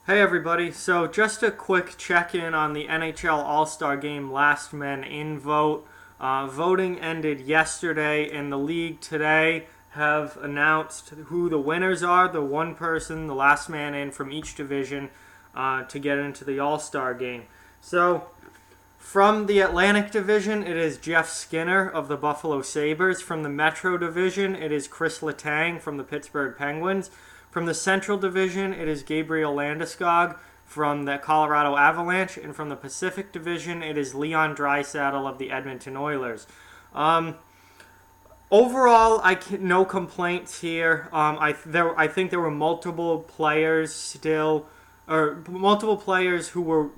Hey everybody, so just a quick check-in on the NHL All-Star Game last men in vote. Voting ended yesterday and the league today have announced who the winners are, the one person, the last man in from each division to get into the All-Star Game. So from the Atlantic Division, it is Jeff Skinner of the Buffalo Sabres. From the Metro Division, it is Chris Letang from the Pittsburgh Penguins. From the Central Division, it is Gabriel Landeskog from the Colorado Avalanche. And from the Pacific Division, it is Leon Draisaitl of the Edmonton Oilers. Overall, no complaints here. I think there were multiple players still, or multiple players who were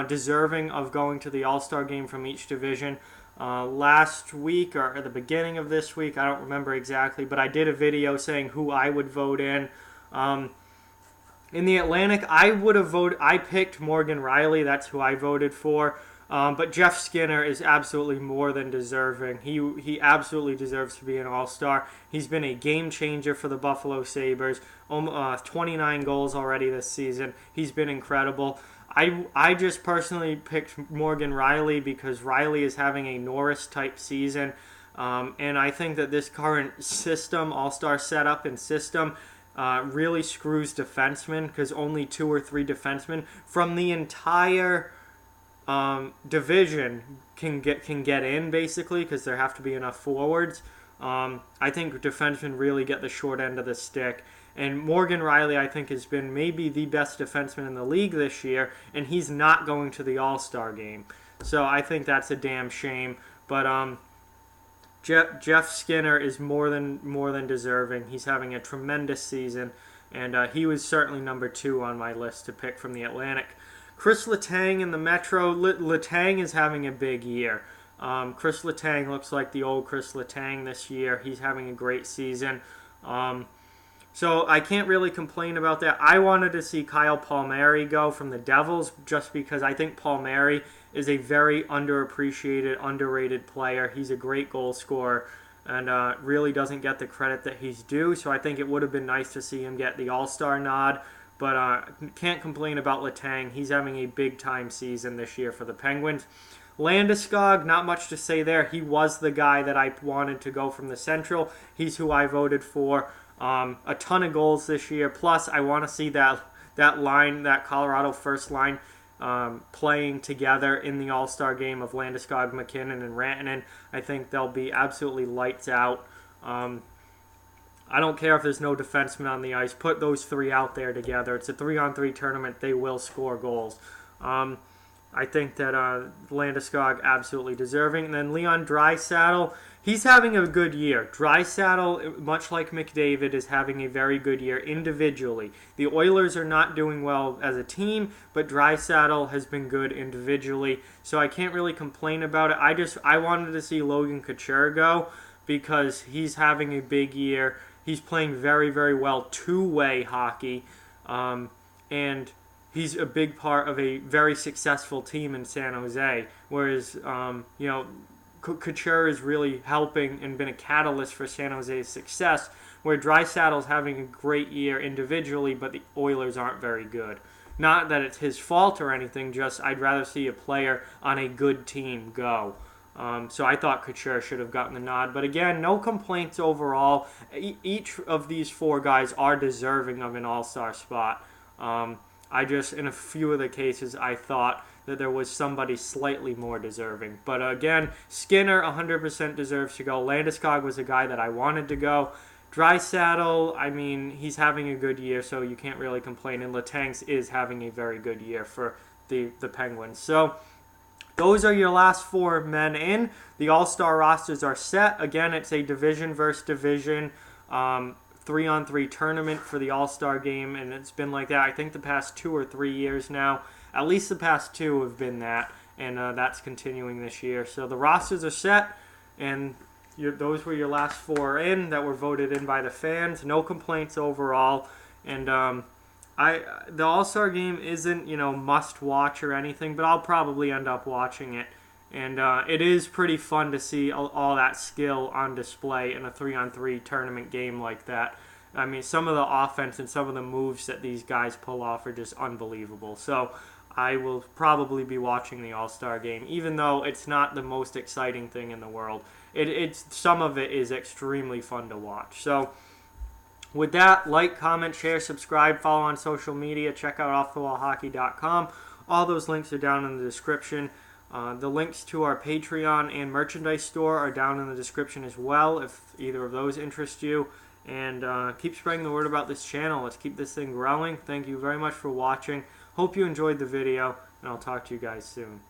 deserving of going to the All-Star Game from each division. Last week or at the beginning of this week, I don't remember exactly, but I did a video saying who I would vote in. In the Atlantic, I picked Morgan Riley. That's who I voted for. But Jeff Skinner is absolutely more than deserving. He absolutely deserves to be an All-Star. He's been a game changer for the Buffalo Sabres. 29 goals already this season. He's been incredible. I just personally picked Morgan Riley because Riley is having a Norris-type season. And I think that this current system, All-Star setup and system, really screws defensemen because only 2 or 3 defensemen from the entire division can get in basically because there have to be enough forwards. I think defensemen really get the short end of the stick. And Morgan Riley, I think, has been maybe the best defenseman in the league this year, and he's not going to the All-Star game. So I think that's a damn shame. But Jeff Skinner is more than deserving. He's having a tremendous season, and he was certainly number 2 on my list to pick from the Atlantic. Chris Letang in the Metro. Letang is having a big year. Chris Letang looks like the old Chris Letang this year. He's having a great season. So I can't really complain about that. I wanted to see Kyle Palmieri go from the Devils just because I think Palmieri is a very underappreciated, underrated player. He's a great goal scorer and really doesn't get the credit that he's due. So I think it would have been nice to see him get the All-Star nod. But can't complain about Letang. He's having a big-time season this year for the Penguins. Landeskog, not much to say there. He was the guy that I wanted to go from the Central. He's who I voted for. A ton of goals this year. Plus, I want to see that line, that Colorado first line, playing together in the All-Star game of Landeskog, McKinnon, and Rantanen. I think they'll be absolutely lights out. I don't care if there's no defenseman on the ice. Put those 3 out there together. It's a 3-on-3 tournament. They will score goals. I think that Landeskog absolutely deserving. And then Leon Draisaitl, he's having a good year. Draisaitl, much like McDavid, is having a very good year individually. The Oilers are not doing well as a team, but Draisaitl has been good individually. So I can't really complain about it. I wanted to see Logan Couture go because he's having a big year. He's playing very, very well two-way hockey, and he's a big part of a very successful team in San Jose. Whereas, Couture is really helping and been a catalyst for San Jose's success, where Draisaitl's having a great year individually, but the Oilers aren't very good. Not that it's his fault or anything, just I'd rather see a player on a good team go. So I thought Couture should have gotten the nod. But again, no complaints overall. Each of these 4 guys are deserving of an all-star spot. In a few of the cases, I thought that there was somebody slightly more deserving. But again, Skinner 100% deserves to go. Landeskog was a guy that I wanted to go. Draisaitl, he's having a good year, so you can't really complain. And Letang is having a very good year for the Penguins. So those are your last 4 men in. The All-Star rosters are set. Again, it's a division versus division 3-on-3 tournament for the All-Star game, and it's been like that, I think, the past 2 or 3 years now. At least the past 2 have been that, and that's continuing this year. So the rosters are set, and those were your last 4 in that were voted in by the fans. No complaints overall, and the All-Star game isn't, must watch or anything, but I'll probably end up watching it. And it is pretty fun to see all that skill on display in a 3-on-3 tournament game like that. I mean, some of the offense and some of the moves that these guys pull off are just unbelievable. So I will probably be watching the All-Star game, even though it's not the most exciting thing in the world. It's some of it is extremely fun to watch. So with that, like, comment, share, subscribe, follow on social media, check out offthewallhockey.com. All those links are down in the description. The links to our Patreon and merchandise store are down in the description as well, if either of those interest you. And keep spreading the word about this channel. Let's keep this thing growing. Thank you very much for watching. Hope you enjoyed the video, and I'll talk to you guys soon.